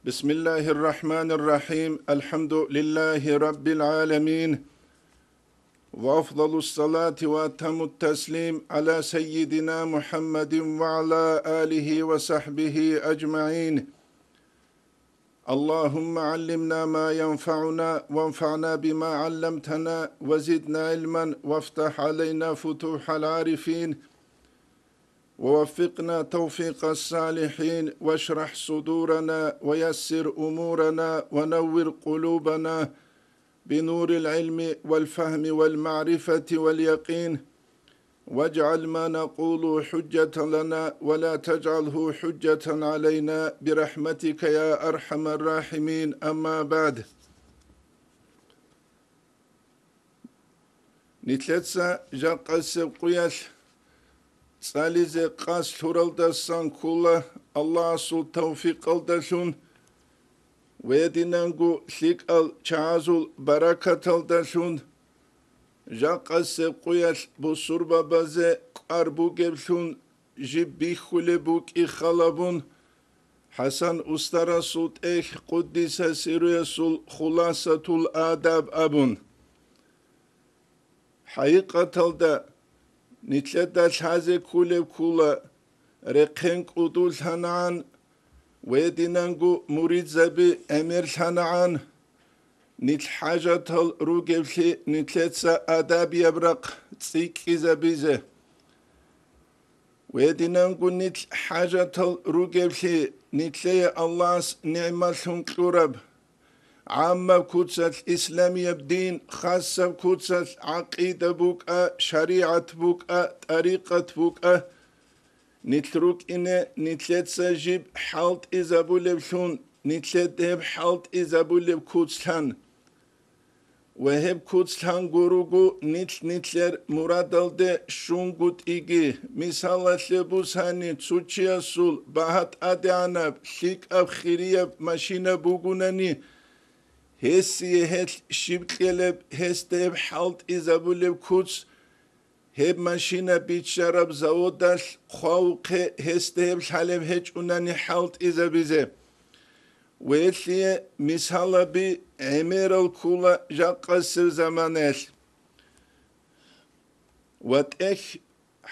Bismillahirrahmanirrahim. Elhamdülillahi Rabbil alemin. Ve afdalus salati ve atamut teslim ala seyyidina Muhammedin ve ala alihi ve sahbihi ecma'in. Allahümme allimna ma yenfa'una ve enfa'na bima allamtana ve zidna ilmen ve aftah aleyna futuhal arifin. ووفقنا توفيق الصالحين واشرح صدورنا ويسر أمورنا ونور قلوبنا بنور العلم والفهم والمعرفة واليقين واجعل ما نقول حجة لنا ولا تجعله حجة علينا برحمتك يا أرحم الراحمين أما بعد نتلتسا جاقس قياش Salize qas turaldasan kula Allah sul tevfik aldasun ve dinangu lik al çazul barakat aldasun jaqas qoyash bu surba baze qarbu gebsun jibbi khule buk ikhalabun Hasan ustara sut quddisa siru sul khulasatul adab abun haqiqatalda Nitledal haze kulev kula reqenk udul hanan ve dinangu murid zabi emir hanan nit hajatal rugevli nitletsa adab yabrak tsik izabize ve dinangu nit hajatal rugevli nitleye Allah's ni'mal kurab عامة كوتسات إسلامية بدين خاصة كوتسات عقيدة بوكا شريعة بوكا طريقة بوكا نتروك إنه نتلت سجيب حالت إذا بولبشون نتلت هب حالت إذا بولب كوتسلان وهب كوتسلان غوروغو نتلر مرادل ده شونغوت إيجي مثالة لبوساني تسوچيا سول باهات أديانب شيك أب خيريب ماشينة بوغوناني Hessiye het şibkeleb hesteb halt izabuleb kuts heb maşina bit şarab zavodal khawqe hesteb haleb hiç unani halt izabize ve mishala bi emeral kula jaqas zamanel ve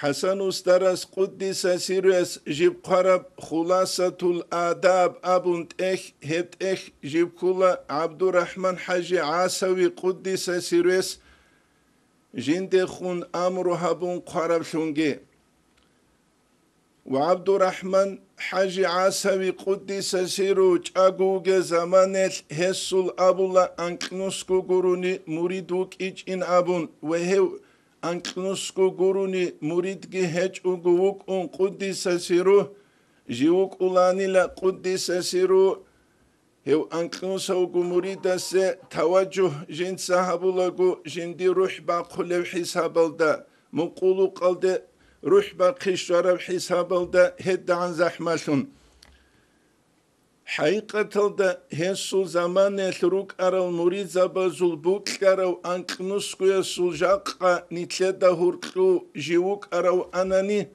Hasan ustaras quddisa sirus jib qarab khulasatul adab abunt hebt jib kula Abdurrahman Haji Asawi quddisa sirus jinde khun amru habun qarab shunge ve Abdurrahman Haji Asawi quddisa siru chaguge zamanel hesul abulla anknusku guruni muriduk in abun ve hev Anknusku guruni muridgi heç uguvuk quddisa siru jiuk ulanila quddisa siru hev anknusa ugu muridase tavajjuh jin sahabulagu jindi ruh baqlev hisabalda muqulu qalde ruh baqisharav hisabalda heddan zahmasun Haqiqatalda hesul zamane luruk aral murid zabazul bukkarav anknuskuya suljaqa nitleda hurqu jivuk arav anani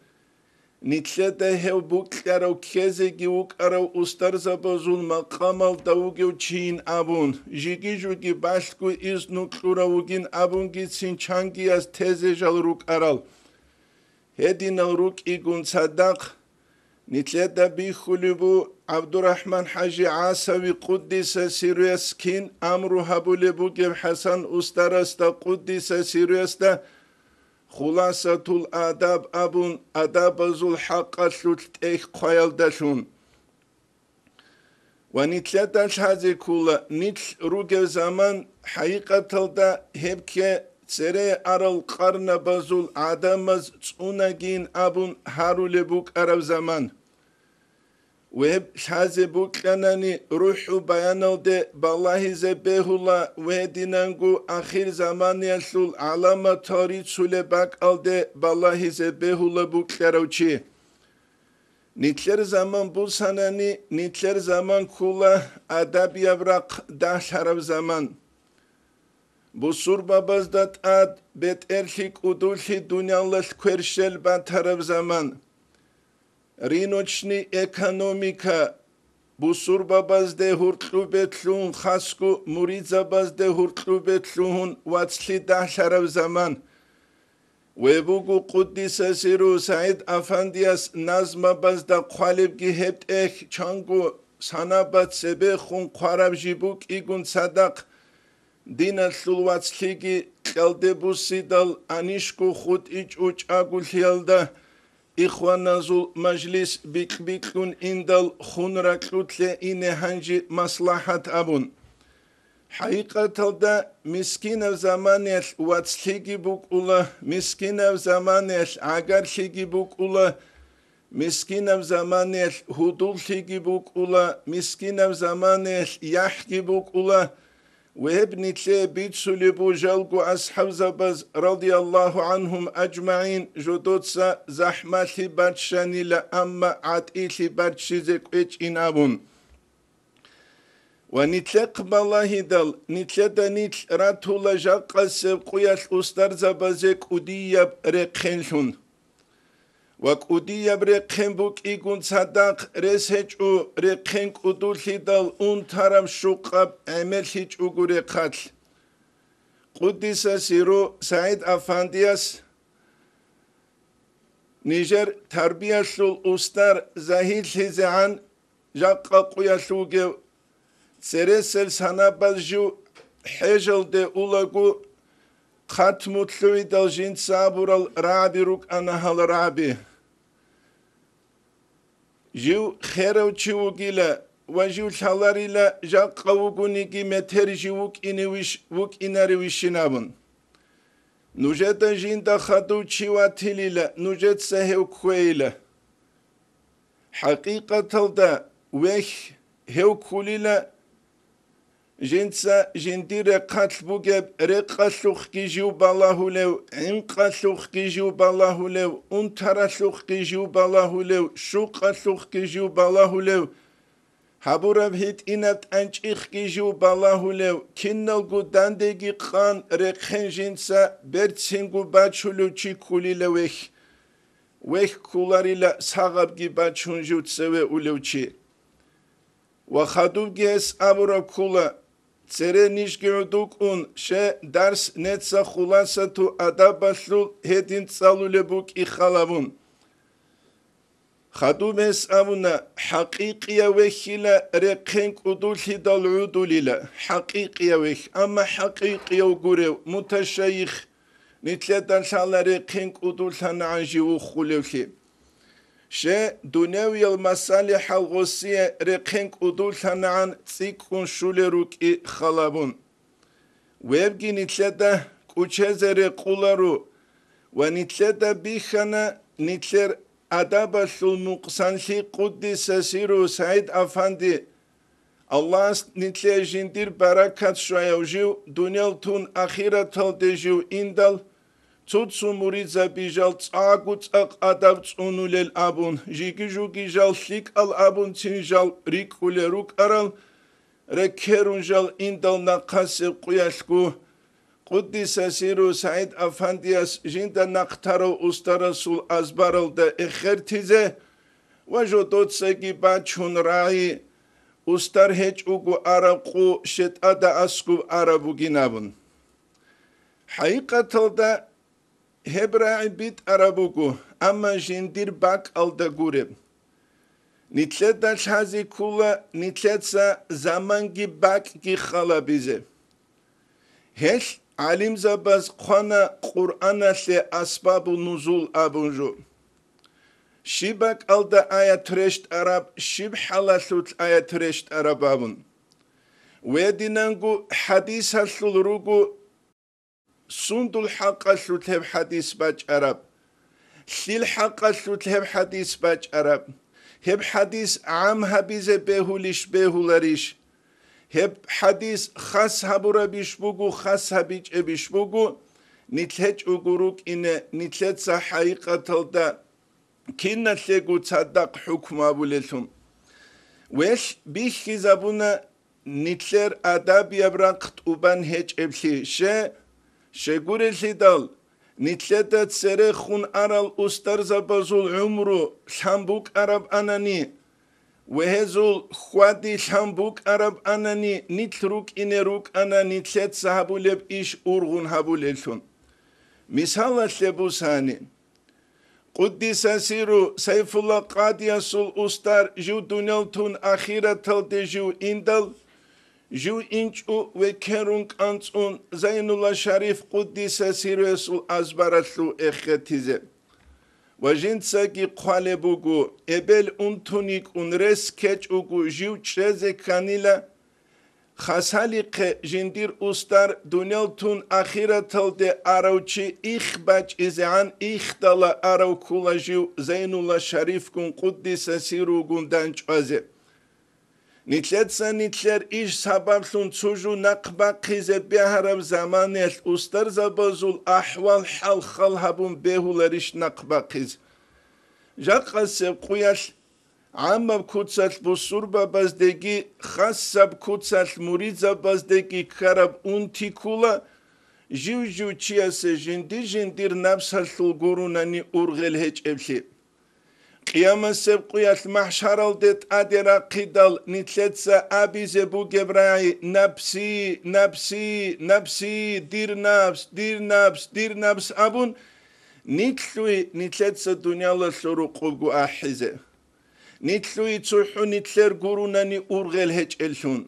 nitleda hev bukkarav keze givuk arav ustar zabazul maqamal davugev çin abun jigi jugi başku iznuqluravugin abun gitsin çangiyas tezejal ruk aral hedinal ruk igun sadak Nitleda bi khulubu Abdurrahman Haji Asawi quddisa siriyaskin amru habulebu gev Hasan ustarasta quddisa siriyasta khulasatul adab abun adabazul haqqa lut'eh qoyaldashun ve nitleda hazi kula nitl rugev zaman haqiqatalda hebke Sere aral qarna bazul adamaz tsunagin abun harulebuk arav zaman. Ve haze buklanani ruhu bayanalde ballahi zebehula ve dinangu ahir zaman yasul alama tarit sule bak alde ballahi zebehula buklaravçi. Nitler zaman bu sanani nitler zaman kula adab yavrak dahşarav zaman. Bu surbabazdat ad bet erlik udulhi dünyalar kwerşel batarab zaman. Rinoçni ekonomika Busur babazde hurtlubetluhun khasku murizabazde hurtlubetluhun vatsli dahlarav zaman. Webugu Quddisa Siru Said Afandias nazmabazda qhalibgi hebt changu sanabat sebe khun qarab jibuk igun sadaq dinatlul vatsligi qaldebusidal anishku khut ich uch agulhialda İhvanazul majlis biklun indal khunraklutle ine hanji maslahat abun. Haqiqatalda miskinev zamanel vatsligi buk ula, miskinev zamanel agarligi buk ula, miskinev zamanel hudulligi buk ula, miskinev zamanel yahgi buk ula, وهب نتلي بيت سلبو جلقو أصحاب زبز رضي الله عنهم أجمعين جدودسا زحمة باتشاني لأما عطئي باتشيزك إيش إنابون ونتلي قبالله دل نتلي دا نتل راتو لجاقا سبقويا الأستار زبزك أديب رقنلون وك أديب رقن بوك إيقون صداق رسهج أو رقن قدول هدال ترم شقب عمل هج أغوري قتل قدس سيرو سعيد أفاندياس نيجر تربية شلول أستار زهيل هزعان جاقا قويا شوغيو سرسل سنابازجو حجل دي أولاغو ختمو تلوي دال جين سابورال رابي روك أنهال رابي جيو خيرو تشوغيلا وجيو شالاريلا جاقا وغونيكي متر جيوك إنويش وك إناريويشنابون نوجد جين دا خدو تشيواتيليلا نوجد سهيو كويلا حقيقة تلدا ويخ هيو كوليلا جنسا جندير قتل بوجب رقصلوخ كيجيو بالله لو انقصلوخ كيجيو بالله لو انترسلوخ كيجيو بالله لو شوقسلوخ كيجيو بالله لو حبورب هيت إنت أنشيخ كيجيو بالله لو كنلغو داندگي قان رقخن جنسا برتسنگو باتشولو چي كولي ويخ كولاري لا ساغبگي باتشونجو تسوي اولو چي وخدوب جيس أبورا كولا تسري نيشگيودوك شه درس نتسا خلاصة تو أدابشلو هدين تسالو لبوك إخالابون خدوب اس أبونا حقيقية وخيلا رقين قدول هدال عدوليلا حقيقية وخ أما حقيقية وقوريو متشيخ نتلدان شالا رقين قدول هنعجي وخوليوخي شه دنيوي المصالح الغوصية رقين قدول هنعان تسيكون شولروك خلابون ويبقي نتلدا كوچزر قولارو ونتلدا بيخانا نتلر أدابش المقصانشي قدس سيرو سعيد أفاندي الله نتلي جندير بركات شويوجيو دنيالتون أخيرة تلدجيو إندال تودسو مريزا بيجال تاقوت أدابت أنولل أبون جيكي جوكي جال شيك الأبون تنجال ريكولي روك أرال ركيرون جال إندال نقاسي قياشكو قدس سيرو سعيد أفاندياس جندا نقتارو أسترسول أزبارل دا إخرتيزه وجودوت سيكي باتشون راي أستر هج أغو أرقو شت أدا أسكو أرابو جنابون حقيقة دا هبراعي بيت أرابوغو أما جندير باك ألدا غورب نتلت دا شازي كولا نتلت سا زمانجي باك جي خالا بيزه هش علم زباز قانا قرآن لي أسباب النزول أبنجو شبك ألدا آية رشت عرب شب حلالوت آية رشت عرب أبن ويدينانغو حديث هسل روغو سند الحق هسل حديث باج عرب شيل حق هسل حديث باج عرب هب حديث عام هبيزه بهوليش بهولاريش هب حديث خاص هبورا بيشبوغو خاص هبيج بيشبوغو نتلج أغروك إن نتلج حقيقة تلدا كنا تلقو تصدق حكم أبولتهم ويش بيش كيزابونا نتلر أداب يبرقت أبان هج إبلي شغور الهدال نتلتا تسرخون أرال أستر زبازول عمرو شامبوك أراب أناني وهزول خوادي شامبوك عرب أناني نتروك إنروك أنا نتلت سهبولب إيش أرغن هبوللشون مثال لبوساني قدس سيرو سيف الله قادي سول أستار جو دونيلتون أخيرا تلد جو إندل جو إنشو وكرونك أنسون زين الله شريف قدس سيرو سول أزبارتلو إختيزة وجنساكي قالبوغو ابل انتونيك انرس كيچوغو جيو تشرزه كانيلا خاساليق جندير استار دونيلتون اخيرا تلد اراوچي اخباج ازعان اختلا اراو كولا جيو زين الله شريف كون قدس سيرو گوندان چوازه نتلتسا نتلر إيش سببلون تسوجو نقبا قيزة بيهرم زمانيل أستر زبازول أحوال حال خلهبون بيهولريش نقبا قيز جاقا سب قويال عام بكوتسال بسوربا بازدگي خاص سب كوتسال مريزا بازدگي كرب انتي كولا جيو جيو چياس جندير نفسال تلغوروناني أرغل هج ابلي قيام السبقية المحشر الدت أدرا قدال نتلتسا أبي زبو جبراي نفسي نفسي نفسي دير نفس دير نفس دير نفس أبون نتلوي نتلتسا دنيا لسلو قوغو أحزة نتلوي تسوحو نتلر قروناني أرغل هج الشون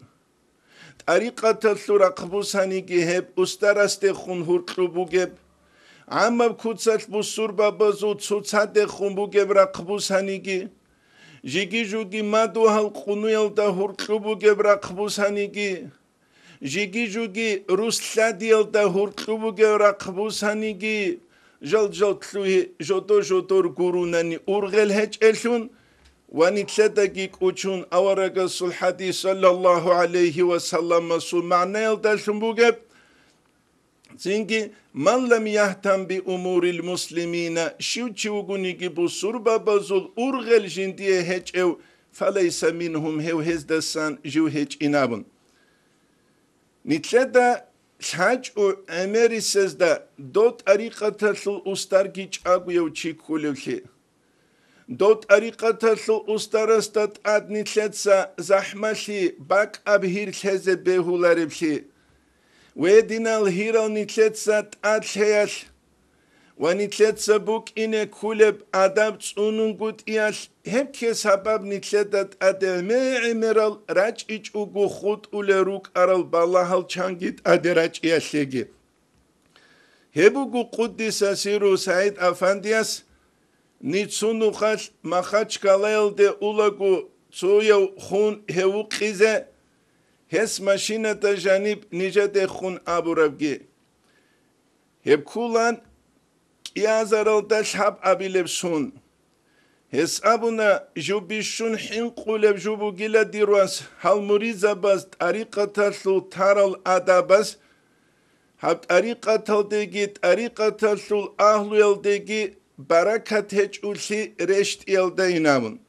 طريقة تلو رقبوس هنيجي هب أسترستخون هرقلبو جب عم بكوتسال بسور بابازو تسوتساد خنبو جبرا قبوس هنيجي جيجي جوجي مادو هالقنويل دا هرقلبو جبرا قبوس هنيجي جيجي جوجي روسلاديل دا هرقلبو جبرا قبوس هنيجي جل تلوي جودور قروناني أرغل هج الشون ونتلدقيق اوچون أورق الحديث صلى الله عليه وسلم مسول معنى دا شنبو جب زنگی من لم يهتم بأمور المسلمين شو چوغونيگي بسور بابازول أرغل جندية هج او فليس منهم هو هزدسان جو هج إنابن نتلدا شاج او أمري سزدا دوت طريقة تلو أستارگيج أگو يو چي كولوشي دوت طريقة تلو أستارستات اد نتلدسا زحمشي باك أبهير كزه بهولاربشي ويدنا الهيرال نتلتسا تأتشيال ونتلتسا بوك إنه كولب أدب تسونون إيال هم كسبب نتلتت أدمي عمرال راج إيج أغو خود أولروك أرال بالله چانگيت أدراج إيالشيگي هبوغو قدس سيرو سعيد أفاندياس نتسونو خال مخاچ كالايل دي أولغو تسويو خون هو قيزة هس ماشينة جانب نجد خون أبو ربجي هب كولان يازرال داش هب أبيلب سون هس أبونا جو بيشون حين قولب جوبو جيلا ديروس هل مريزة بس طريقة تلو تارال أدابس هب طريقة تلدگي طريقة تلو أهلو يلدگي بركة هجولي رشت يلدينامون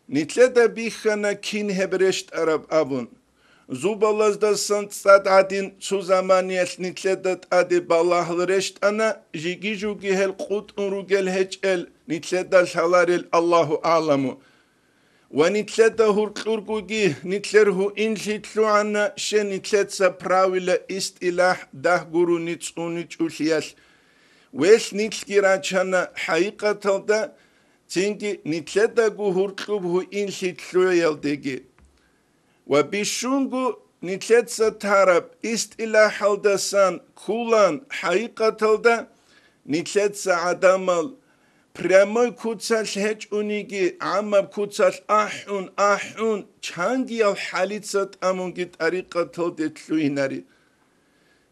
نتلدا بيخانا كين هب رشت عرب أبون زوبالازدا سنتساد عدين سو زمانيات نتلدت عدي بالله رشت أنا جيجي جوجي هل قوت انروغل هجل نتلدا شالارل الله أعلمو ونتلدا هرقلرغوغي نتلره إنشيتلو عنا شن نتلدسا براويلا إله ده غورو نتسوني چوليال ويش نتلقي راجانا حقيقة تلدا تنجي نتلدا غو هرقلرغو إنشيتلو يلدگي وبيشونغو نتلتسا تارب إله حلدسان كولان حقيقة تلدا نتلتسا عدامل прямой كوتسال هج أونيجي عمب كوتسال أحون چانگي الحاليتسات أمونجي طريقة تلد تلويناري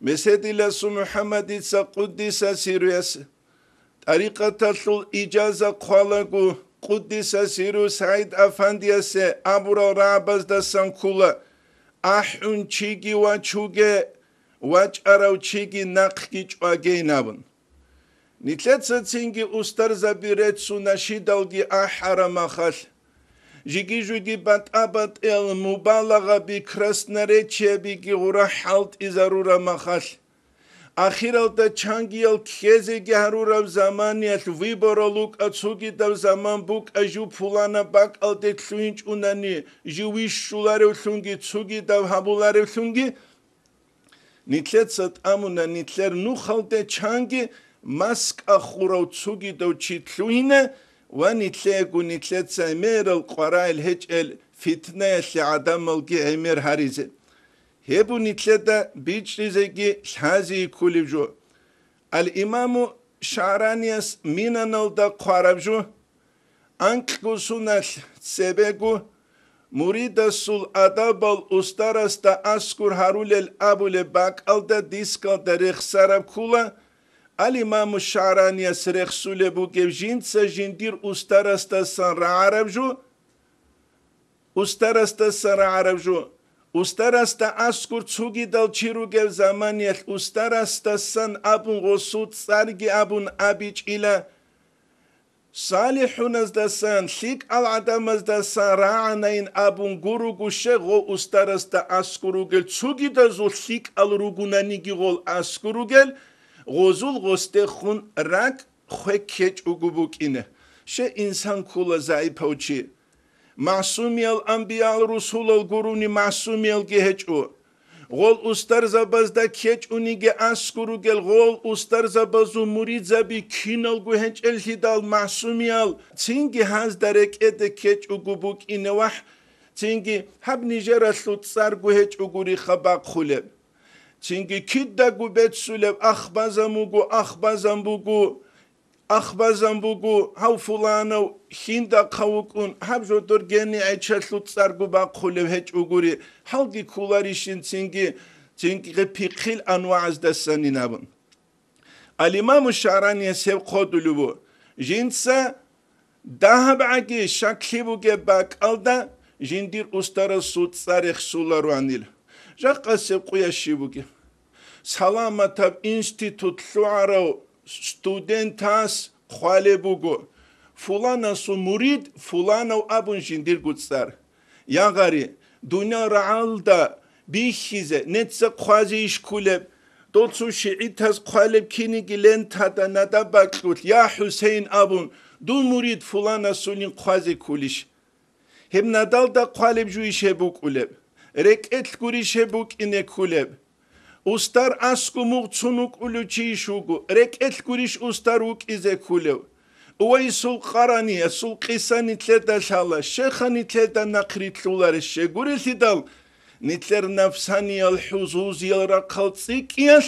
مسيدي لسو محمد إتسا قدسا سيرويس طريقة تلو إجازة قوالغو قدسا سيرو سعيد أفانديس أبرا رابز دسان كولا أحون چيجي وچوغي وچ أراو چيجي نقكي چواغي نابن نتلتسا تنجي أستر زبيرتسو نشيدالجي أحرا مخال جيجي جوجي بات أبات المبالغة بكرسنريتشي بيجي غرا حالت إزارورا مخال Ахиралда чангиел кезеге харурав заманият выборолук ацугидав zaman бук ажу пулана бак алдек суинч унани живиш шуларев сунги цугидав хабуларев сунги нитлецат амуна нитлер нухалде чанги маск ахурав цугидав читлуине ва нитлегу нитлеца эмерал қварайл хечел фитне ли адамалги эмер харизе هبو نتلدا بيجريزي حازي كوليجو الإمام شعرانيس مينانال دا قاربجو أنكو سونال سبيجو مريد سول أدابال أستارس دا أسكر هارول الأبو لباك ألدا ديسكال دا رخصارب كولا الإمام شعرانيس رخصول بو جيبجين سجندير أستارس دا سان رعربجو أستارس دا سان رعربجو Устарasta аскур цуги дал чиругев заманият устараста сан абун госуд царги абун абич ила салихуназ да сан лик ал адамаз да сан раанайн абун гуру гуше го устараста аскуругел цуги да зул лик ал ругунаниги гол аскуругел гозул госте хун рак хекеч угубукине ше инсан кула зайпаучи Masumiyal ambiyal rusulal guruni masumiyal geheçu. Gol ustar zabazda keç unige askuru gel gol ustar zabazu murid zabi kinal guhenç el hidal masumiyal. Tingi haz darek ede keç ugubuk inewah. Tingi hab nijera slutsar guheç uguri khabak khuleb. Tingi kidda gubet suleb akhbazambugu. Akhbazambugu hav fulano hinda kavukun habjo dorgeni ayçaslut sargu bakhulev heç uguri halgi kularişin tingi repikil anwaaz da saninabın Al-İmam Şaraniye sev kodulubu jinsa dahabagi şaklibu gebak alda jindir ustara sut sarih sularu anil Jaqqa sev quyaşibugi Salamatab institut şuarav studentas khalebugo fulana su murid fulana abun jindir gutsar yagari dunya raalda bihize netse khazi işkuleb dotsu şiitas khaleb kini gilen tada nada baklut ya Hüseyin abun du murid fulana sulin khazi kuliş hem nadal da khaleb ju işe buk uleb reket gurishe buk ine kuleb Ustar asku muğtsunuk uluçi şugu, reket kuriş ustar uk ize kulev. Uvay sul qaraniye, sul qisa nitleda şala, şekha nitleda naqritlular şeguri sidal. Nitler nafsaniyal huzuziyal raqaltsikiyal,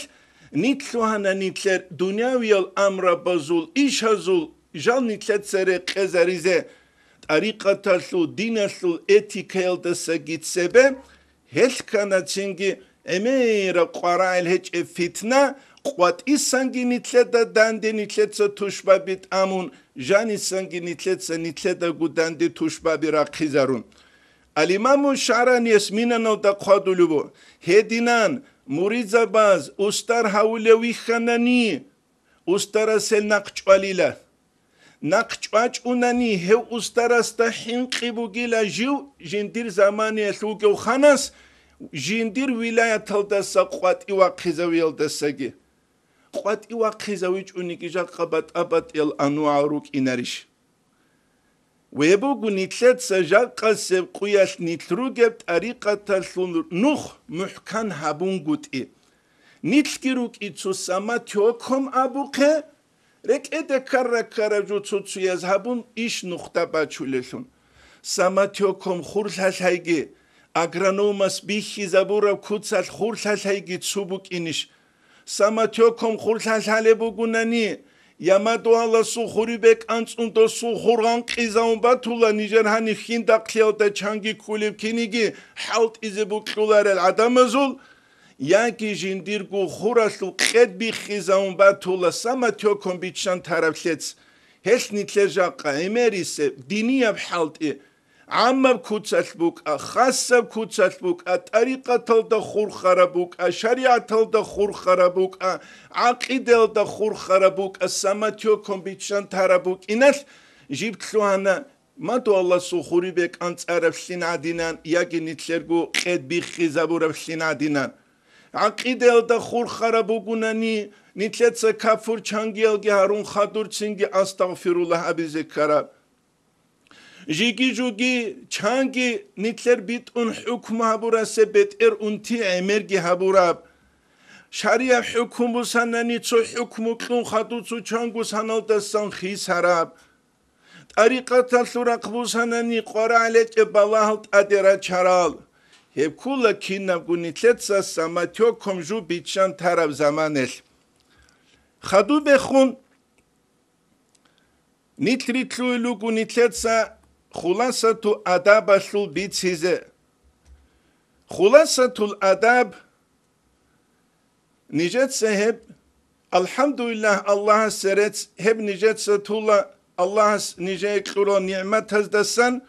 nitluhana nitler dunyaviyal amra bazul, işazul, jal nitlet sere qezarize, tariqatallu, dinallu, etikayal dasa gitsebe, helkana çingi, Emera qarail heç fitna qvat isangi nitleda dande nitletsa tushba bit amun jani sangi nitletsa nitleda gudande tushba biraqizarun Al-İmam Şarani esminano da qadulubu hedinan murizabaz ustar hawlewi khanani ustara sel naqchwalila naqchwach unani he ustarasta hinqibu gila jiv jindir zamani eluge khanas Jindir vilayet aldasa qvat iwa qizawi aldasagi. Qvat iwa qizawi uniki jaqabat abat el anuaruk inarish. Webo gunitlet sa jaqaseb quyas nitrugebt ariqatal nuh muhkan habun guti. Nitkiruk itsu samatyokom abuke rek ede karra karaju tutsu yazhabun ish nuhta bachulesun. Samatyokom khurlhalhaygi Agronomas bihi zabura kutsal khurlhalhaygi tsubuk inish. Samatyokom khurlhalhalebugunani Yamado Allah su khuribek ansundo su khurgan qizaun batula nijer hani hinda qiyada changi kulib kinigi halt izebuklular el adamazul Yanki jindirgu khurasu qed bi qizaun batula Samatyokom biçan taraflets Hes nitlejaqa emerise diniyab halti عمب كوتسل بوك خاصة كوتسل بوك طريقة تلدا خور خربوك شريعة تلدا خور خربوك عقيدة تلدا خور خربوك السماتيوكم بيتشان تربوك إنال جبت له أنا ما تو الله سخوري بك أنت عرف سين عدينان يجي نتلرجو قد بيخي زبور سين عدينان عقیده دا خور خرابو گونانی نیتلت کافر چانگیل گی هارون خادور چنگی استغفر الله ابیزه کراب جيجي جوجي چانگي نيتلر بيت اون حكم هبورا سبت انتي عمرگي هبورا شريع حكم بساناني چو حكم كلون خطو چو چانگو سانال دستان خيس هراب طريقة تلورق بساناني قرى عليك بالاهلت ادرا چرال هب كولا كينا بو نيتلت ساماتيو كمجو بيتشان طرف زمانل خدو بخون نيتلي تلويلوگو نيتلت خلاصة الأدب شو بيتسيزه خلاصة الأدب نجت سهب الحمد لله الله سرت هب نجت ستولا الله نجت كرو نعمت هزدسن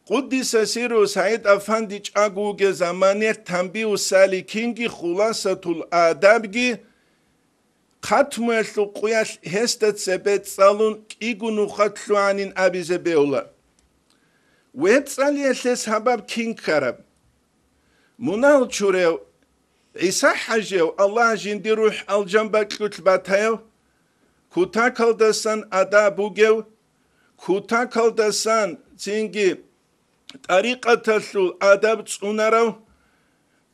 قدس سيرو سعيد أفندي أقوج زمانية تنبيه سالكينجي خلاصة الأدب جي ختم القياس هستت سبت صالون إيجونو خطلو عنين أبي زبيولا وهتصالي أساس هباب كين كرب منال شوريو عيسى حاجيو الله جندي روح الجنبك كتباتيو كوتاكل دسان أدا بوغيو كوتاكل دسان تنجي طريقة تسول أدب تسونارو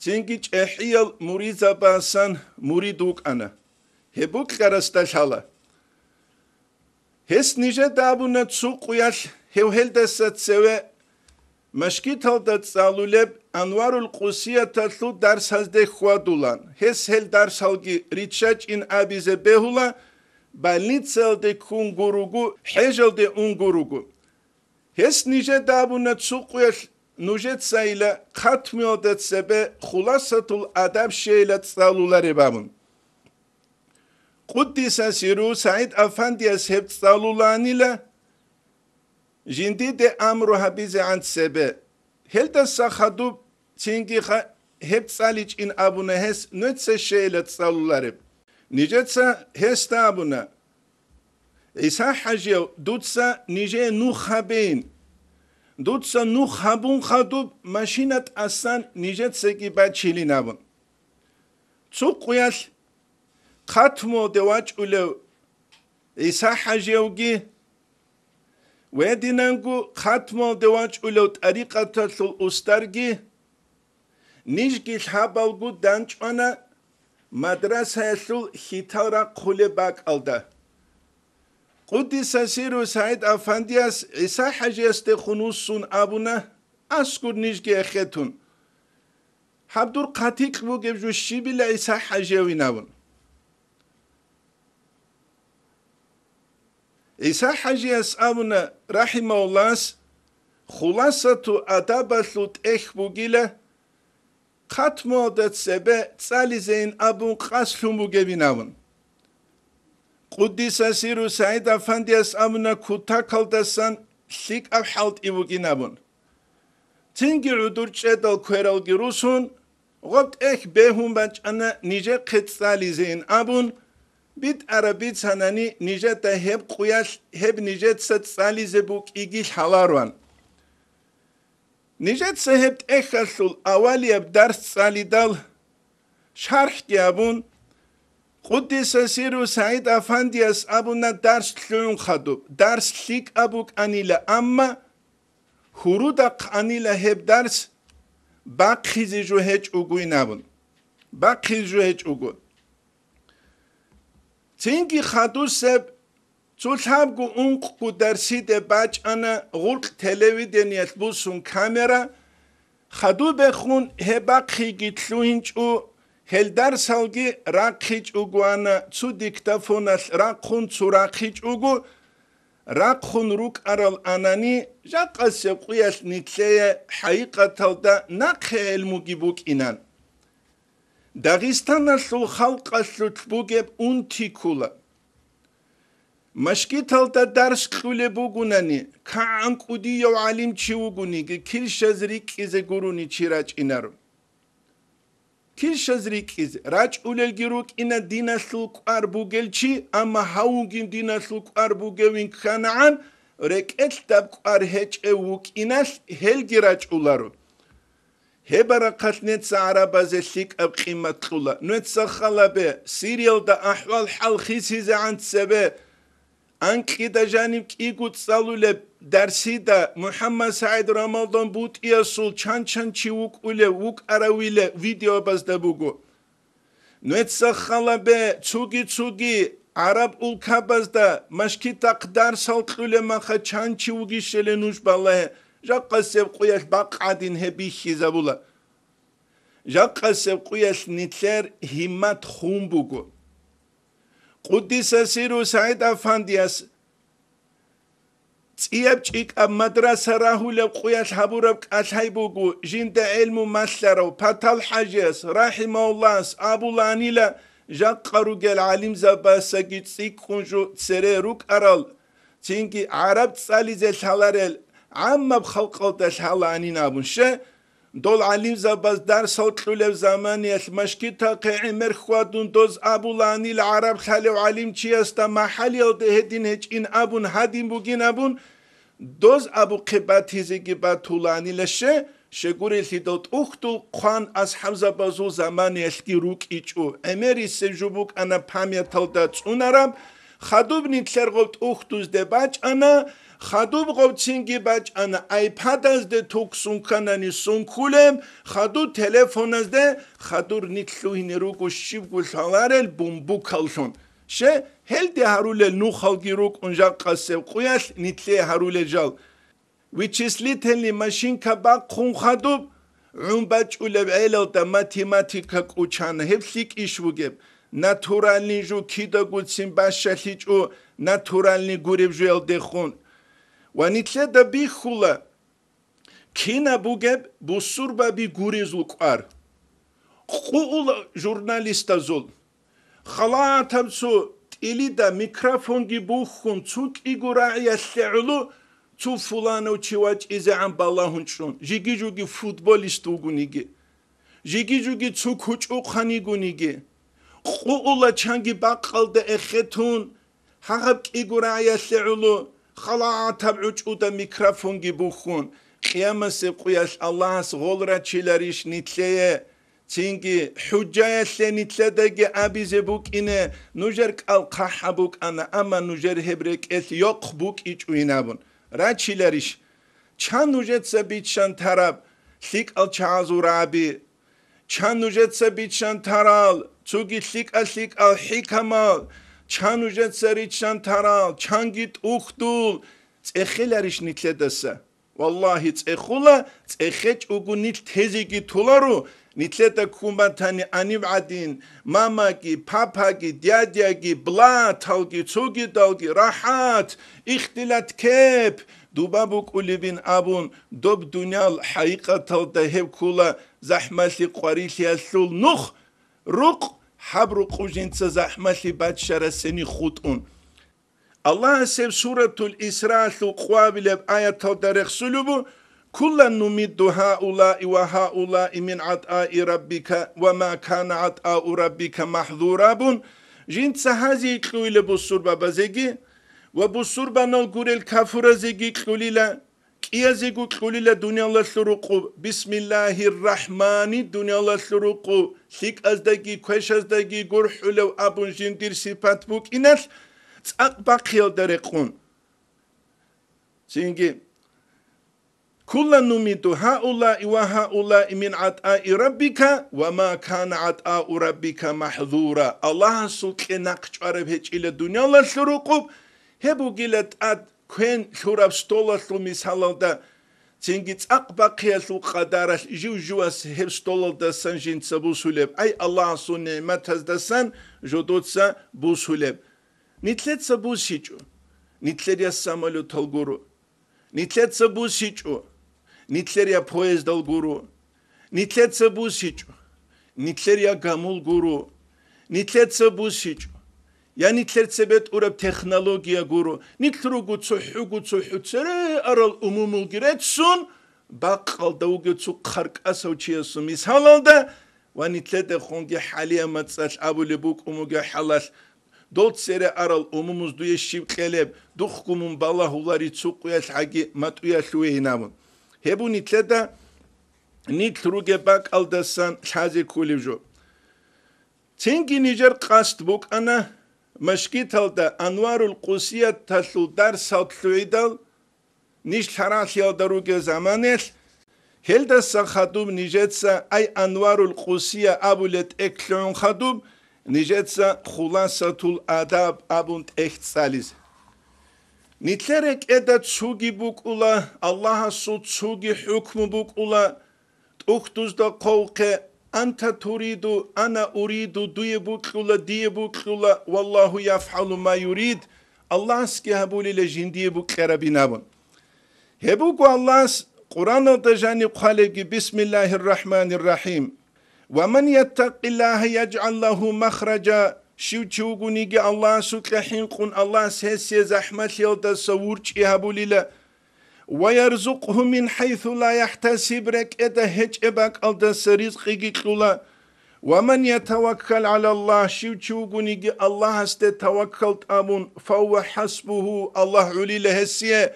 تنجي تحيل مريزة باسان مريدوك أنا هبوك كرستشالا هس نيجا دابونا تسوق وياش هو هلدسات سوى مشكيت هلدت سالولب أنوار القوسية تسلو درس هزده خوادولان هس هل درس هلگي ريتشاج إن أبيزة بهولا بالنيت سالده كون غروغو حجل ده اون غروغو هس نيجا دابونا تسوق وياش نوجت سايلة ختمي هلدت سبه خلاصة الأدب شيلة سالولاري بابون قدس سيرو سعيد أفندي أسهب صالولاني له جندي دي أمرو هبيزي عن سبه هل دسا خدوب تنجي هب صاليج إن أبونا هس نتسا شيلة صالولارب نجتسا هس تابونا إسا حاجيو دوتسا نيجي نوخابين دوتسا نوخابون خدوب ماشينة أسان نجتسا كي باد شيلي نابون تسوق وياش ختمو دواج أولو إسا حاجيوغي ويدينانغو ختمو دواج أولو طريقة تسل أسترغي نيجي الحابالغو دانجوانا مدرسة يسل خيطارا قولي باك ألدا قدس سيرو سعيد أفندياس إسا حاجيستي خنوصون أبونا أسكر نيجي أخيتون حبدور قاتيق بو جبجو الشيبي لا إسا حاجيوي نابون إسا حاجي أسألنا رحمه الله خلاصة أدابة إخبوغيلة ختمو دات سبه تسالي زين أبون قاسلو مجبيناون قدس سيرو سعيد أفندي أسألنا كتاكل دسان شيك أبحالت إيوغيناون تنجي عدور جدال كويرال جروسون غبت بهم باج أنا نيجي قد تسالي زين أبون بيت عربيت سناني نيجت هب قياش هب نيجت ست سالي زبوك إيجيش حلاروان نيجت سهبت إخشل أولي بدرس سالي دال شرح جابون قدس سيرو سعيد أفندي أبونا درس تلون خدوب درس ليك أبوك أنيلا أما هرودق أنيلا هب درس باقي زيجو هج أوغوي نابون باقي زيجو هج أوغو تنجي خدو سب تلحبقو انقو درسيده باج انا غلق تلويدين يتبوسون كاميرا خدو بخون هباقي جتلوينجو هل درس هلگي راقيج اوغوانا تو ديكتافوناش راقون تو راقيج اوغو راقون روك ارال اناني جاقا سيقوياش نتليه حقيقة تلدا ناقه المجيبوك انان داغستان شو خلق شو تبوجب أنتيكولا مشكلة تلتا درس قولي بوغوناني كان قدي يو علم تشيوغوني كل شزريك إذا قروني تشيراج إنارو كل شزريك إذا راج أولي الجروك إنا دينا سلوك أربوغل تشي أما هاوغين دينا سلوك أربوغوين كانعان ريك اتلتاب أرهج أوك إناش هل جراج أولارو Hebara katnetsa arabaze lik ab qimatlula. Nutsa khalabe serial da ahval hal khisize antsebe. Anki da janim igut salule dersi da Muhammed Said Ramazan but iyasul çan çivuk ule vuk arawile video bazda bugu. Nutsa khalabe tsugi Arab ulkabazda maşki takdar salqule maha çan çivugi şelenuş ballahe. Jaqasev quyas baqadin hebihi zabula. Jaqasev quyas nitler himmat khumbugu. Quddisa siru Said Afandiyas Tsiyabchik ab madrasa rahule quyas haburab qashaybugu jinda ilmu maslaro patal hajes rahimahullah abulanila Jaqaru gel alim zabasa gitsik kunju tsereruk aral. Çünkü Arap tsalize shalarel عم بخلق الحلانين أبوشه دول عليم زباز دار صوت لولو زماني المشكي تاقي مرخوادون دوز أبولاني العرب خالو عليم چيستا محل يلدهدين هجين أبون هادين بوغين أبون دوز أبو قبات هزيگي باتولاني لشه شگوری لیدوت اختو قان أصحاب زبازو زماني الكي روك إيچو امري سجوبوك أنا پاميتال دات اونارم خدوب نيتلر غلط اختوز دباج أنا خدوب قوچینگی بچ انا آیپد از ده توکسون کنانی سونکولم خدو تلفن از ده خدور نیتلوی نروگو شیب گوشالارل بومبو کلشون شه هل ده هرول نو خالگی روک اونجا قصب قویش نیتلی هرول جال ویچیسلیتلی ماشین کباق خون خدوب اون بچ اولب ایلال ده ماتیماتیکا کوچانه هفلیک ایش بگیم ناتورالنی جو کی دا گوچین باشلیچ او ناتورالنی گوریب جویل ده خون وانيتلا دا بيخولا كينا بوجب بوسوربا بيغوريزو قار قول جورناليستا زول خلاطمسو تيلي دا ميكروفون جي بوخون تسوك إيغورا يسلعلو تو فلانو تشواج إذا عن بالله شون جيجي جوجي فوتبوليستو غونيجي جيجي جوجي تسوك هوچو خاني غونيجي قولا چانجي باقل دا اختون حقب إيغورا يسلعلو خلا تبعوش اودا میکروفون گی بخون قیام سبقیش الله غلرا چیلریش نیتلیه چینگی حجایش نیتله دگی عبیز بوک اینه نوجر کال قح بوک انا اما نوجر هبرک ات یق بوک ایچ وینابون را چیلریش چند نوجت سبیتشان تراب لیک ال چازور عبی چند نوجت سبیتشان ترال چوگی لیک ال حکمال چان وجد سری چان ترال چان گیت اختول تخیلریش نیتله دسته والله تخولا تخیج اوگو نیت تزی گی تولارو نیتله دا کومبتانی انیو عدین ماما گی پاپا گی دیادیا گی بلا تال گی چوگی دال گی راحت اختلات کپ دوبا بوک اولیبین ابون دوب دنیال حقیقت تال دا هب کولا زحمتی قواریلی اسلول نخ رق حبر قوجينتsa زحمتي باتشرا سني خطون الله سب سورة الإسراء قوابل آية تودرخ سلوبو كلا نمد هؤلاء وهؤلاء من عطاء ربك وما كان عطاء ربك محظورا بون جينتsa هذه كلويل بسوربا بزيجي وبسوربا نلقور الكافر زيجي كلوليلا كيازيجو كلوليلا دنيا الله سرقو بسم الله الرحمن دنيا الله سرقو ثيك أزدقي كوش أزدقي قرحلو أبون جندير سيبات بوك إناس تأقبق يلدرقون سينجي كلا نميت هؤلاء وهؤلاء من عطاء ربك وما كان عطاء ربك محظورا الله سلقي نقش عرب هيج إلى دنيا الله سرقو هبو قلت أد كين شوراب ستولا سلمي سالالدا تنجي تأقبقيا سو قدارش جواس هب ستولا دسان جنسا بوسولب أي الله سو نعمت هز دسان جودوتسا بوسولب نتلتسا بوسيجو نتلريا سامالو تلغورو نتلتسا بوسيجو نتلريا پويز دلغورو نتلتسا بوسيجو نتلريا غامول غورو نتلتسا بوسيجو يا نتلتسا بيت أورب تكنولوجيا غورو نتلرو غوتسو تسري أرال أمومو غيرتسون باقال دوغتسو قرق أسو چيسو مثالالدا ونتلتا خونجي حاليا متساش أبو لبوك أموغا حلاش دوت سري أرال أموموز دوية شيب قلب دوخكمون بالله هولاري تسوقياش حاجي ماتوياش وينامون هبو نتلتا nit ruge bak aldasan chazi kulivjo. Tingi Niger qast buk ana mashkitalda Anwarul Qusiyat talu dar sautluidal nish tharas yaldaruge zamanel helda sa khadum nijetsa ay Anwarul Qusiya abulet eklon khadum nijetsa khulasatul adab abunt echtsalis nitlerek edat sugi bukula Allah'a sut sugi hükmü bukula uhtuzda qawqe anta turidu ana uridu duye bukula diye bukula wallahu yaf'alu ma yurid Allah ski habulile jindiye buklara binabun hebuku Allah Kur'an'da jani qalegi bismillahirrahmanirrahim ve men yettaqillaha yec'al lehu mahraca şivçugunigi Allah sutlehin kun Allah sessiye zahmet yolda savurç ihabulile ve yerzukhu min haythu la yahtasib rek'ede hiç ebak alda rizqi gitlula ve men yetevakkal alallah şivçugunigi Allah haste tevakkalt amun fevve hasbuhu Allah ulile hessiye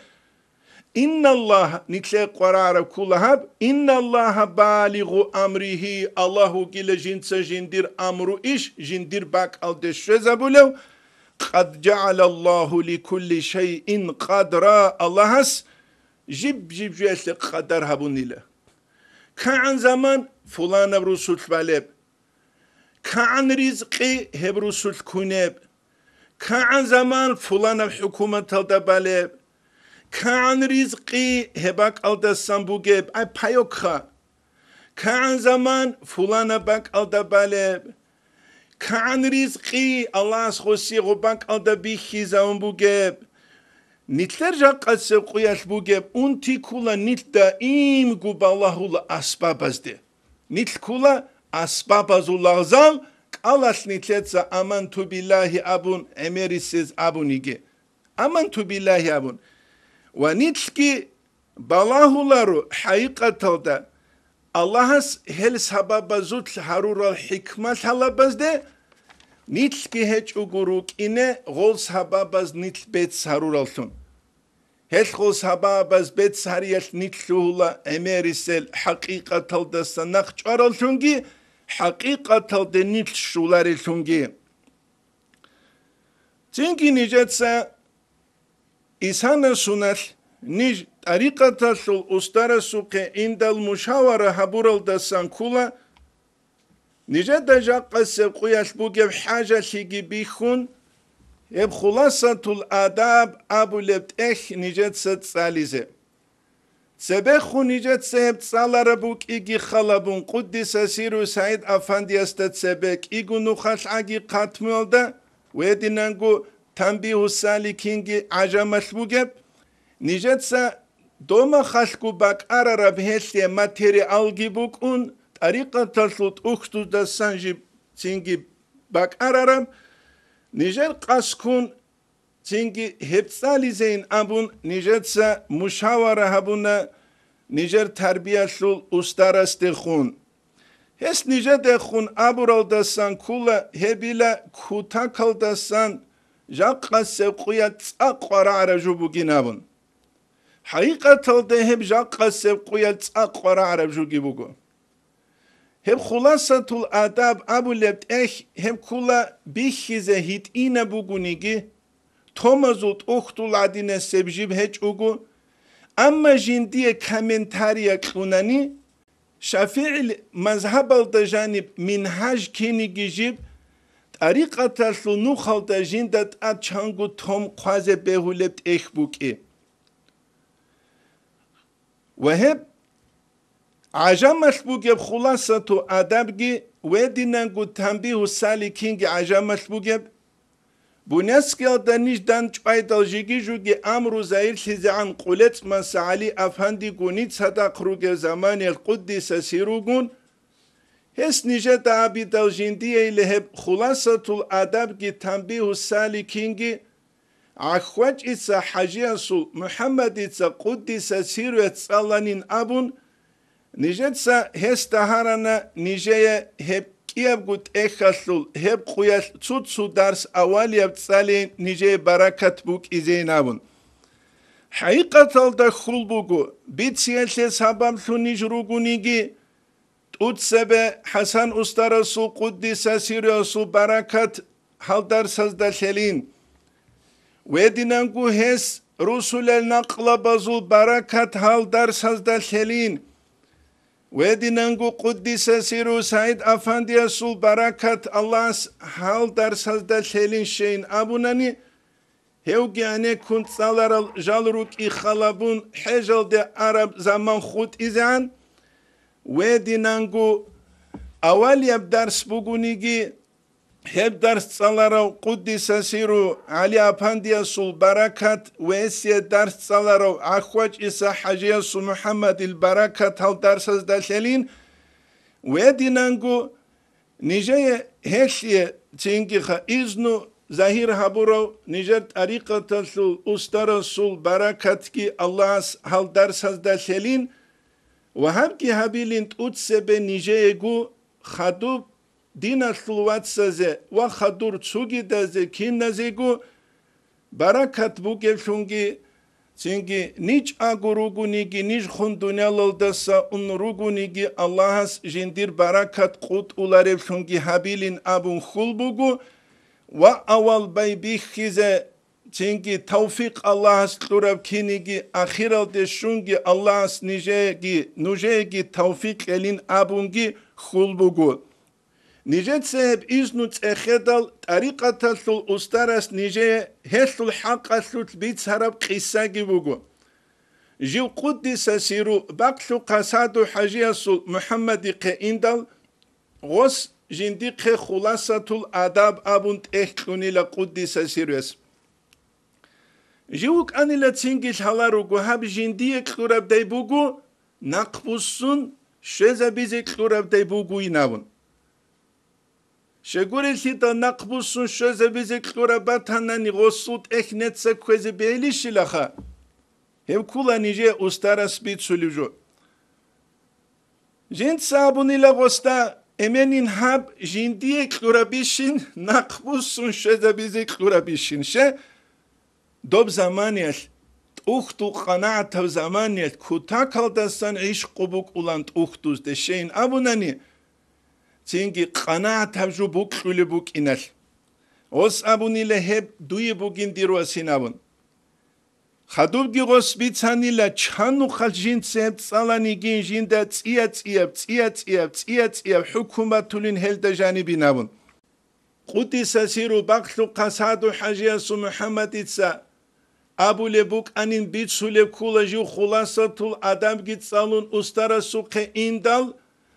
İnna Allah nitle qarara kulahab inna Allah baligu amrihi Allahu gile jinsa jindir amru iş jindir bak al deşreza bulev qad ja'ala Allahu li kulli şeyin qadra Allahas jib jesle qadar habunile ka'an zaman fulana rusul baleb ka'an rizqi heb rusul kuneb ka'an zaman fulana hükümet alda baleb Kaan rizqi hebak alda sambugeb ay payokha. Kaan zaman fulana bak alda baleb. Kaan rizqi Allah khosi bak alda bihi zambugeb. Nitler jaqası qoyaş bugeb unti kula nit daim gubalahul asbabazde. Nit kula asbabazul zal qalas nitletsa amantu billahi abun emerisiz abunigi. Amantu billahi abun. Ve nitki balahuları hakikatalda Allah'as hel sababazut harural hikmet halabazde nitki hiç uguruk ine gol sababaz nitbet haruraltun. Hel gol sababaz bet hariyat nitluhula emerisel hakikatalda sanak çaraltungi hakikatalda nitşularıltungi. Çünkü nicetse İsana sunal nij tariqata sul ustara suqe indal muşavara habural dasan kula nije da jaqase quyash bugeb haja ligi bihun eb khulasatul adab abu lebt nijet sat salize sebekhu nijet seb salara buk igi khalabun quddis asiru Said Afandi astat sebek igunu khashagi qatmolda wedinangu Tanbihu salikingi ajamas bugeb nijetsa doma khalku bak arara bhesye material gibuk un tariqata sut ukhtu da sanji singi bak araram nijer qaskun singi hepsalizein abun nijetsa muşavara habuna nijer terbiyasul ustaraste khun hes nijede khun abural da san kula hebila kutakal da san Jaqqa sevqiyat aqara araju buginabun. Haqiqatalda hep jaqqa sevqiyat aqara araju gibugu. Hep khulasatul adab abu lebt hep kula bihize hit ina bugunigi tomazut ukhtul adine sebjib hiç ugu amma jindiye komentariya qunani Şafi'il mazhabal da janib minhaj kini gijib Tariqata sunu khalda jindat açangu tom qaze behulebt ehbuki. Ve hep ajamas bugeb khulasatu adabgi ve dinangu tambihu salikingi ajamas bugeb buneskel danijdan çaydal jigijugi amru zahir sizan qulet masali afandi gunit sadaq ruge zaman el quddis sirugun Hes nice tabi daljindiye ile hep khulasatul adab ki tanbihu salikingi akhwac itsa hajiyasul Muhammed itsa kuddisa sirvet sallanin abun nijetsa hes taharana niceye hep kiyabgut ekhasul hep kuyas tsutsu dars aval yaptsali niceye barakat buk izeyn abun haqiqatalda khulbugu bitsiyelse sabam su nijrugunigi Utsebe Hasan Usta Resul Kuddisa Siriyosu Barakat Haldar Sazdalhelin Vedinangu Hes Rusulel Naqla Bazul Barakat Haldar Sazdalhelin Vedinangu Kuddisa Siru Said Afandiya Sul Barakat Allah's Haldar Sazdalhelin Şeyin Abunani Hevgane Kuntsalar Jalruk İkhalabun Hejal de Arab Zaman Khut İzan Vedinangu Aval yab ders bugunigi hep derslara Kuddisa Siru Ali Afandiya Sul Barakat ve esiye derslara Ahvaç İsa Haciya Sul Muhammed il Barakat hal dersaz dalhelin Vedinangu Nije'ye heşiye çingiha iznu zahir haburo Nijer tariqata sul ustara sul barakat ki Allah's hal dersaz dalhelin وهم کی هبیلند اتسه به نیجه گو خدوب دین سلوات سازه و خدور چوگی دازه کین نزه گو برکت بو گلشونگی چنگی نیچ آگو روگو نیگی نیچ خون دنیا للدسا اون روگو نیگی الله هست جندیر برکت قوت اولارفشونگی هبیلین ابون خول بگو و اول بای بیخیزه Çünkü tevfik Allah's lurab kinigi ahiral de şungi Allah's nujegi tevfik elin abungi khulbugu. Nijet seheb iznut ekhedal tariqatasul ustaras nije hesul haqasut bit harab qissagi bugu. Jiv Kuddisa Siru baqsu qasadu hajiyasul Muhammedi qe indal gos jindi qe khulasatul adab abunt ehkunila Kuddisa Sirus. Jivuk anila tsingil halarugu hab jindiye klurab daybugu naqbusun şeza bize klurab daybugu inavun. Şegurel hita naqbusun şeza bize klurab tanani gosut ehnetse kwezi beyli shilaha. Hev kula nije ustaras bit suluju. Jint sabunila gosta emenin hab jindiye klurabishin naqbusun şeza bize klurabishin دوب زمانیت اختو قناعت و زمانیت کوتا کالدستان عشق بوک اولند اختوز دشین ابونانی چینگی قناعت جو بوک خلی بوک اینل اوس ابونی لهب دوی بوگین دیرواسین ابون خدوب گی غص بیتانی لچانو خل جین سهب سالانی گین جین دا تیت حکومت تولین هل دا جانبین ابون قدس سیرو بقلو قصادو حجیاسو محمد ایتسا Abu Lebuk anin bit sule kulaju khulasatul adam git salun ustara suqe indal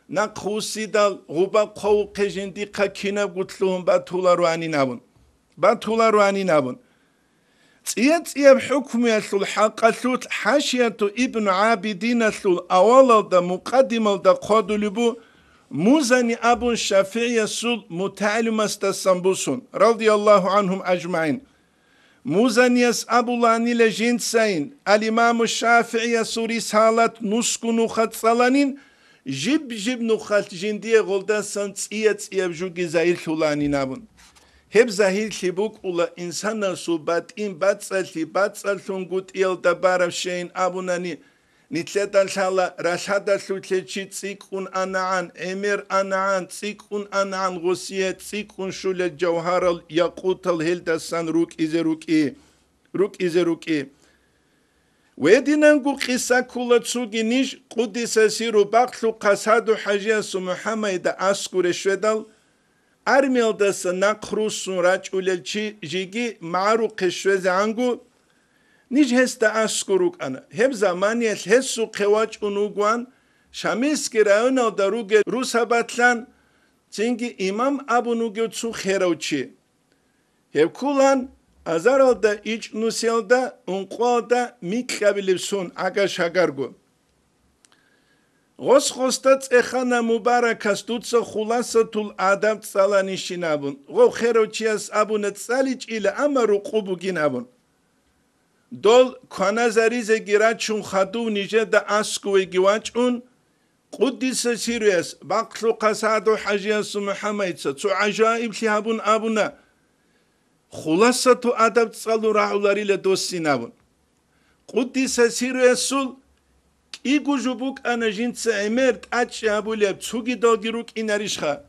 na khusidal guba qaw qejindi qakina gutlum batularu anin abun tsiya hukm yasul haqasut hashiyatu ibn abidin asul awal da muqaddimal da qadulubu muzani abun shafi'i yasul muta'allim astasambusun radiyallahu anhum ajma'in Muzaniyas Abulani ile Jintsain, Al-İmam-ı Şafii'ye suris halat nuskunu khatsalanin, jib nukhat jindiye goldasan tsiya jugi zahir thulanin abun. Hep zahir libuk ula insana su batin batsal thungut il dabarav şeyin abunani, nitletan shala rashada sutlechi tsikun anaan, emir anaan, tsikun anaan gusiye, tsikun şule cevharal yakutal hildasan ruk ize ruki. Vedinangu qisa kula tsugi nish Kuddisa Siru baqlu qasadu hajiyasu Muhammeda askure şvedal, armildasa naqrusun raç ulelçi jigi ma'ru qishveze angu, niç hesta askuruk ana. Hep zamaniyet hessu qevaç unuguan şamis kirauna daruge rusabatlan çünkü imam abunuge tsu kheravçi. Hep kulan azaralda iç nuselda unqoda mikabilirsun aga şagargu. Goskhostat ekhana mubarakas tutsa khulasatul adam tsalanişinabun. Go kheravçiyas abunet saliç ile amaru qubuginabun. Dol kanazarize giraçun khadu nije da askuwe giwaçun Kuddisa Sirus baqlu qasadu hajiyasu Muhammad tsu ajaib lihabun abuna khulasatu adab tsalu ra'ulari le dosinabun Kuddisa Sirusul igujubuk ana jinsa emert atşabuleb tsugidalgiruk inarishcha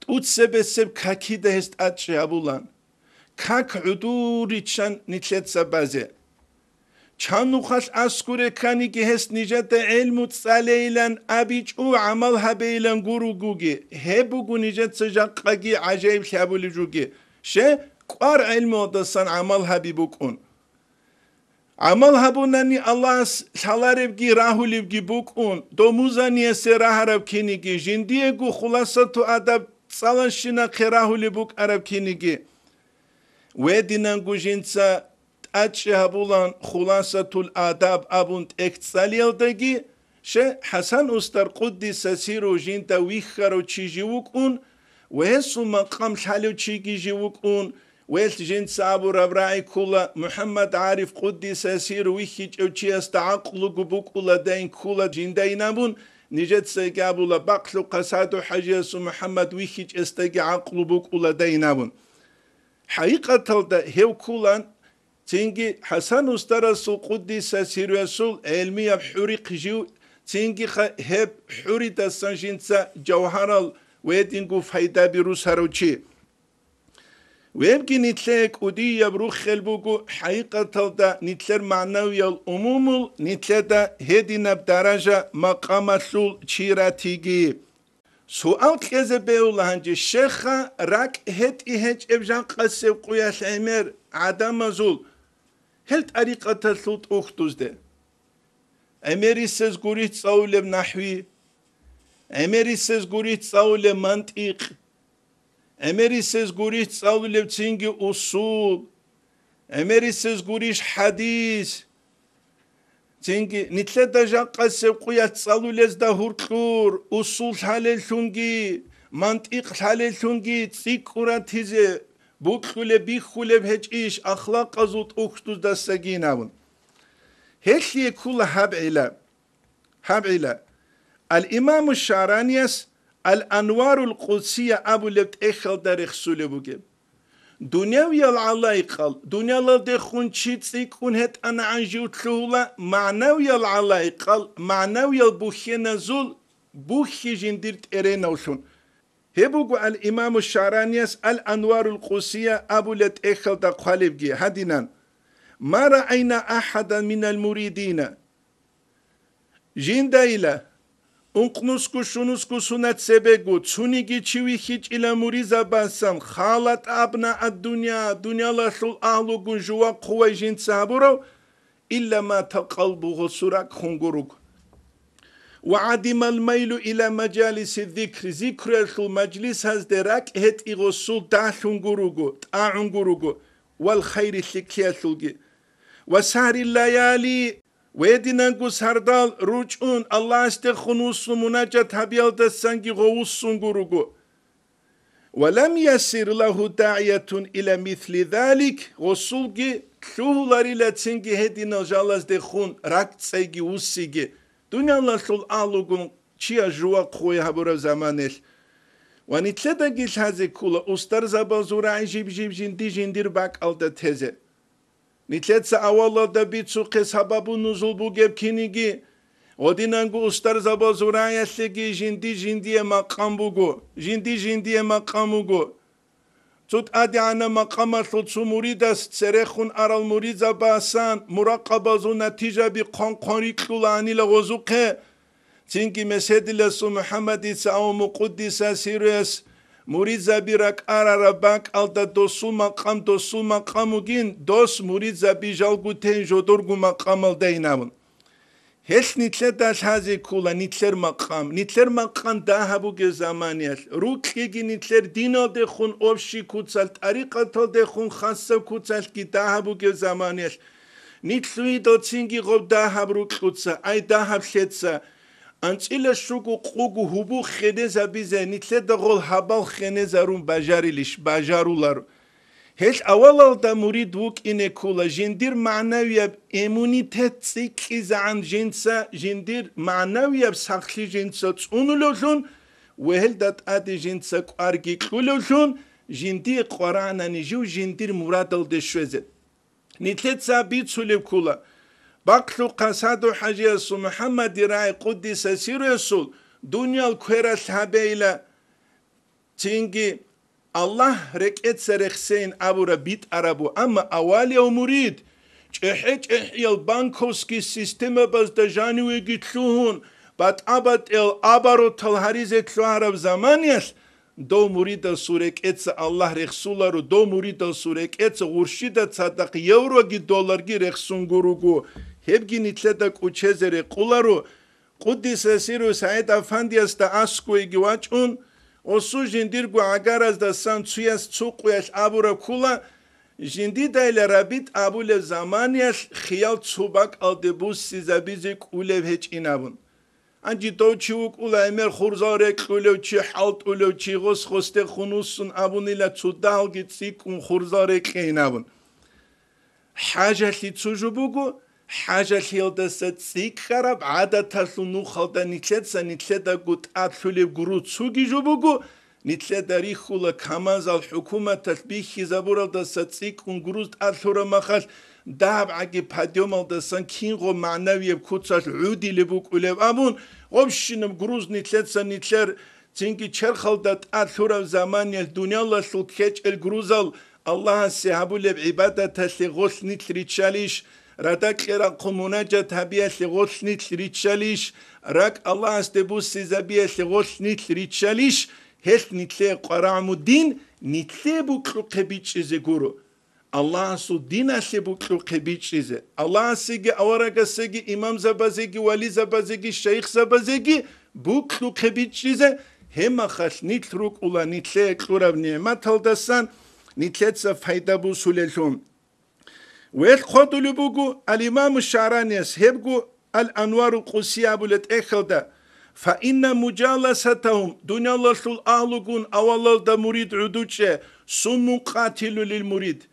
utsebeseb kakida hest atşabulan kak udurichan nitletsa baze Çanukhas askure kani ki hes nicete elmut saleylen abiçu amal habeylen gurugugi hebugu nicet sıcakkagi acayip şabulicugi quar elmi odasan amal habibukun amal habunani Allah salarevgi rahulevgi bukun domuzaniye seraharev kinigi jindiye gu khulasatu adab salanşina khirahulibuk arab kinigi vedinan gu jinsa Atşabulan khulasatul adab abunt ektsalialdagi Hasan Ustar Quddisa siru jinta wikharo chijivukun wesu maqam shalo chigijivukun wes jint sabu rabrai kula Muhammad Arif Quddisa siru wikhich uchiasta aqlu gubukula dain kula jindainabun nijet segabula baqlu qasadu hajasu Muhammad wikhich estagi aqlu bukula dainabun haqiqatalda hev kulan Tingi Hasan Usta Resul Quddisa Sirresul elmi yap huri qiju tingi hep huri da sanjinsa jawharal wedingu fayda birus haruchi Webki nitlek udi yabru khelbugu haqiqatalda nitler manaviyal umumul nitleda hedinab daraja maqamasul chiratigi Sual keze beulahanci Şeyha rak het ihec evjan qasev quyas emer adamazul هل طريقة ثلث أختوز ده أمري سز قريت صولة نحوي أمري سز قريت صولة منطق أمري سز قريت صولة تنجي أصول أمري سز قريش حديث تنجي نتلتا جاقا سيقويا صولة زدا هرطور أصول حالل ثنجي منطق حالل ثنجي تسيكورا تيزي Bukhule bikhule bhech ish akhlaq azut uktuz dastaginavun. Heşliye kula hab'ila. Al-İmam-ı Şaraniyas Al-Anwarul Qudsiye Abu Lebt Ekhal Darikh Sulebuge. Dünyaviyal alaykal, dünyala dekhun çitsik unhet ana anjutluğla manaviyal alaykal, manaviyal bukhye zul bukhye jindirt eren olsun. Hebugu al-İmam-ı Şaraniyas al-Anwarul Qusiye Abu Let Ekhal da qalibgi hadinan ma ra'ayna ahadan minal muridina jindayla unqnusku şunusku sunat sebegu tsunigi çivi hiç ila muriza basam khalat abna ad-dunya dunyala sul ahlu gunjuwa quwa jind saburo illa ma taqalbuhu surak khunguruk وعدم الميل إلى مجالس الذكر ذكر المجلس هزدرك هت إغسول تعونغوروغو والخير الثكياتلغي وسهر الليالي ويدنانغو سهردال رجعون الله استخنوس مناجات هبيال دسانغي غوصونغوروغو ولم يسر له داعية إلى مثل ذلك غسولغي تلوهلاري لاتسنغي هدنا جالز دخون ركت سيغي وسيغي Dünyalar sol alugun çiya juwa khoy habura zamanel. Wani tleda gil haze kula ustar zabazura jib jindir bak alda teze. Nitletsa awalla da bitsu qes hababu nuzul bu geb kinigi. Odinangu ustar zabazura yaslegi jindiye maqam bugu. Jindiye maqamugu. Tut adi ana maqama sultsu muridas tserekhun aral muriza basan muraqabazu natija bi qanqariklulani la gozuqe Tinki mesedile su Muhammedi sa'u muquddisa sires muriza birak arara bank alda dosul maqamugin dos muriza bi jalguten jodorgu maqam aldaynavun Hesh nitler das hazi kula nitler maqam daha bu gezamaniyat. Rukigi nitler dino de khun obshi kutsal tariqato de khun khassa kutsal ki daha bu gezamaniyat. Nitlui do tsingi gob daha bruk kutsa ay daha fletsa. Antsila shugu qugu hubu khedeza bize nitler de gol habal khenezarun bajarular. Heş avalda murid vuk ine kula jindir manaviyab immunitet sikizan jinsa jindir manaviyab sakli jinsa tsunulozun ve heldat adi jinsa argi kulozun jindir Qur'ana niju jindir muradal de şweze. Nitlet sabit sulev kula Baklu kasadu hacıyasu Muhammed Rai Kuddise Siresul Dünyal Kweras Habeyle Çingi Allah reket serexsein abura bit arabu ama avali o murid çehiç el bankovski sisteme bazda janiwe gitluhun bat abat el abaro talharize tluharab zamaniyas do murida surek etse Allah rexsularu do murida surek etse urşida tsadak euro gi dolar gi rexsun gurugu hepgi nitledak uçezere qularu Kuddise siru Said Afandiyas da asku giwaçun Osu jindirgu agaraz da san tsuyas tsuquyas abura kula jindi da ile rabit abule zamaniyas khiyal tsubak aldebus sizabizik ulev hiç inabun. Anci doçuk ula emer khurzarek ulev çi halt ulev çi gos khoste khunusun abun ila tsudal gitsik khurzarek inabun. Haja li tsujubugu haja li odasa tsik kharab adataslu nu khalda nitletsa nitleda gut atlulev guru tsugijubugu nitleda rihula kamazal hukuma tasbihi zabura da tsik gurust atlura makhal dab agi padyom da san kingo manaviyev kutsal udi lebuk ulev abun obshinim guruz nitletsa nitler çünkü çerkhalda atlura zamaniyel dunyalla sulkeç el guruzal Allah'a sehabulev ibadet asli gos nitri chalish Radak era komunaca tabiyetli gosnit richalish rak Allah astebu sizabiyetli gosnit richalish hes nitle qaramudin nitle bu klukebichize guru Allah su din asli bu klukebichize Allah sigi awaraga sigi imam zabazegi wali zabazegi şeyh zabazegi bu klukebichize hema khas nitruk ula nitle klurav nimet aldasan nitletsa fayda bu sulelum ويل خدلو بوغو الإمام الشعراني هبغو الأنوار القدسية بولت إخلدا فإن مجالستهم دنيا الله سل أهلقون أولا دا مريد عدوشة سم قاتل للمريد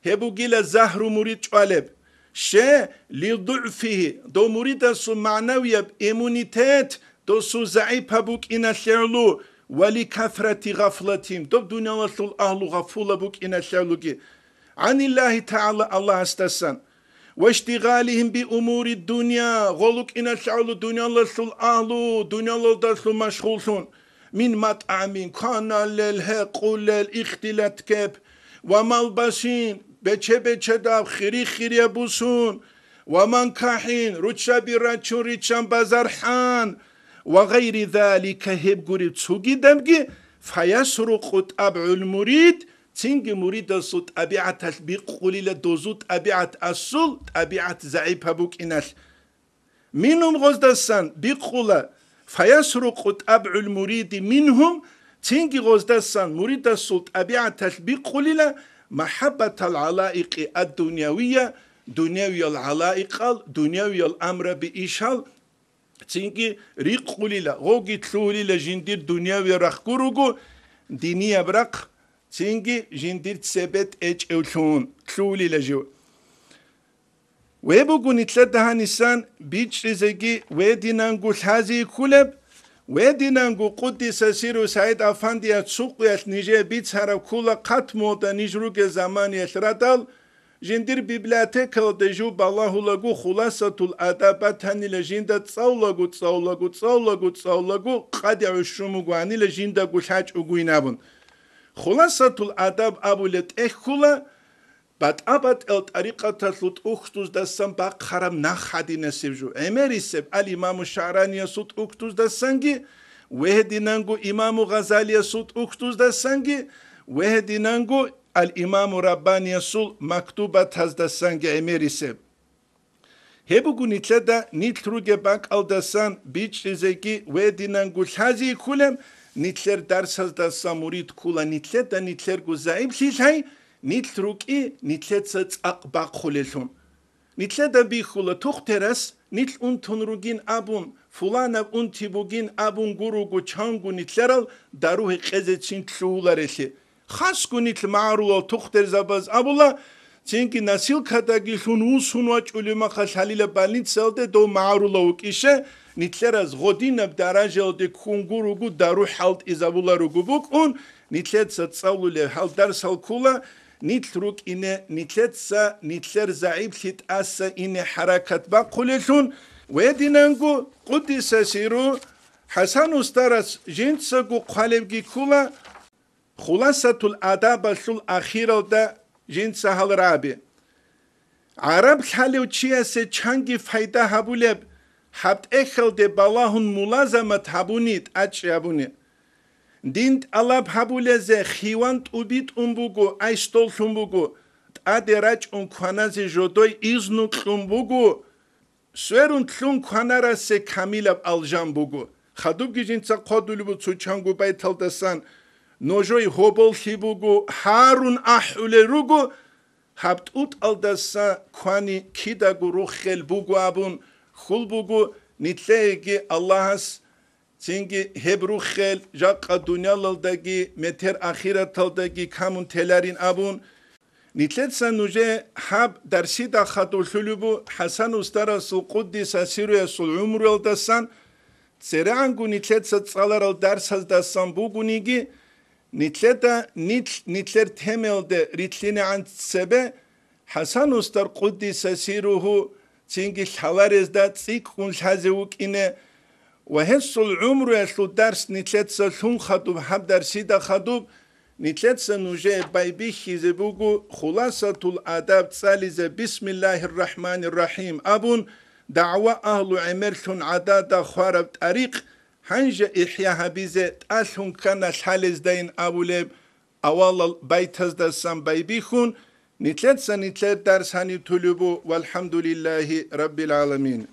هبو جيلا زهر مريد شوالب شي لضعفه دو مريد سو معنوية إيمونيتات دو سو زعيب هبوك إنا شعلو ولكثرة غفلتهم دو دنيا الله سل أهلو غفولة بوك إنا شعلو عن الله تعالى الله استسان واشتغالهم بأمور الدنيا غلق إن شعلو دنيا الله سل أهلو دنيا الله دسل مشغولون من مطعمين كان للحق للإختلاط كب وملبسين بچه داب خيري بوسون ومن كاحين رتشا براتشو رتشان بازرحان وغير ذلك هب قريب تسوغي دمجي فيسرق طبع المريد تنجي مريد الصوت أبيعة بقولي دوزوت أبيعة الصل أبيعة زعيب هبوك إناش منهم غزدسان بقولا فيسرق طبع المريد منهم تنجي غزدسان مريد الصوت أبيعة بقولي محبة العلائق الدنيوية دنيوي العلائق دنيوي الأمر بإشال تنجي ريقولي غوغي تلولي جندير دنيوي رخكوروغو دينية برق Çünkü jindir sebet eç evlun kluli lejo. Ve bugün itle daha nisan biç rizegi ve dinangu hazi kuleb ve dinangu kuddise siru Said Afandiya tsukuyat nije biç hara kula katmoda nijruge zamaniyet radal jindir biblioteka deju ballahulagu khulasatul adabat hanile jinda tsawlagu qadi ushumugu hanile jinda gulhaç uguinabun. خلاصة الأدب أبو لتأكل بعد أبد الطريقة تلت أختوز دسم باق خرم نخدي نسيبجو أمري سب الإمام الشعراني صوت أختوز دسنجي وهدي نانجو إمام غزالي صوت أختوز دسنجي وهدي نانجو الإمام رباني صوت مكتوبة تز دسنجي أمري سب هبوغو نتلدا نتروجي باق الدسان بيج رزيكي وهدي نانجو الحازي كلم Nitler dershazda samurit kula nitler da nitler guzaib şişay nitruki nitler tsaq baqulelun nitler da bi khula tuxteras nit untunrugin abun fulana untibugin abun gurugu changu nitler al daruhi qezetsin tlularesi khasku nitl ma'rul tuxter zabaz abula çünkü nasil kadagi şunu sunwaç ulema khalile balint selde do ma'rul ukişe Nitler az godinab darajel de kungurugu daru halt izabularugu bukun nitlet satsavlu le hal darsal kula نتلروك إن نتلتسا نتلر زعيب لتأسا إن حركة باقولتون ويدينانكو قدس سيرو حسن استرس جنسكو قالبجي كولا خلاصة الآداب الأخيرة دا جنس هالرابي عرب خالو تشياسة چانگي فايدة هبولب حبت اخل دي بالاهن ملازمة هبونيت اچ هبوني دينت ألاب هبولزه خيوانت وبيت أمبوغو ايستول ثمبوغو تأدي راج كوانازي جودوي إزنو ثمبوغو سويرون ثلون كواناراسي كاميلاب الجامبوغو خدوب جنسا قدولبو تسوچانگو بايتال دسان نوجوي هوبول ثيبوغو هارون أحولي روغو حبت اوت الدسا كواني كيداغو روخيل بوغو ابون خول بوغو نتليجي اللهس تينجي هبروخيل جاقا دنيالالداغي متر اخيراتالداغي كامون تلارين ابون نتلتسا نوجي حب درسيدا خطول ثلوبو حسن استرس القدس سيرو سل عمر الدسان سرعنگو نتلتسا تصالر الدرس الدسان بوغو نيجي نتلر تمل ده ريتلين عن سبه حسن استر قدس سيروه تينجي الحوارز ده تسيكون الحزوك إنه وهسو العمر يسلو درس نتلتسا ثون خطوب حب درسي ده خطوب نتلتسا نوجه بايبيخي زبوغو خلاصة الآداب تساليزة بسم الله الرحمن الرحيم أبون دعوة أهل عمرتون عدادة خوارب طريق هنجا إحياها بيزة تأثهم كان الحالز دين أوليب أولا بيتز دسان بايبيخون نتلت درس هاني تلوبو والحمد لله رب العالمين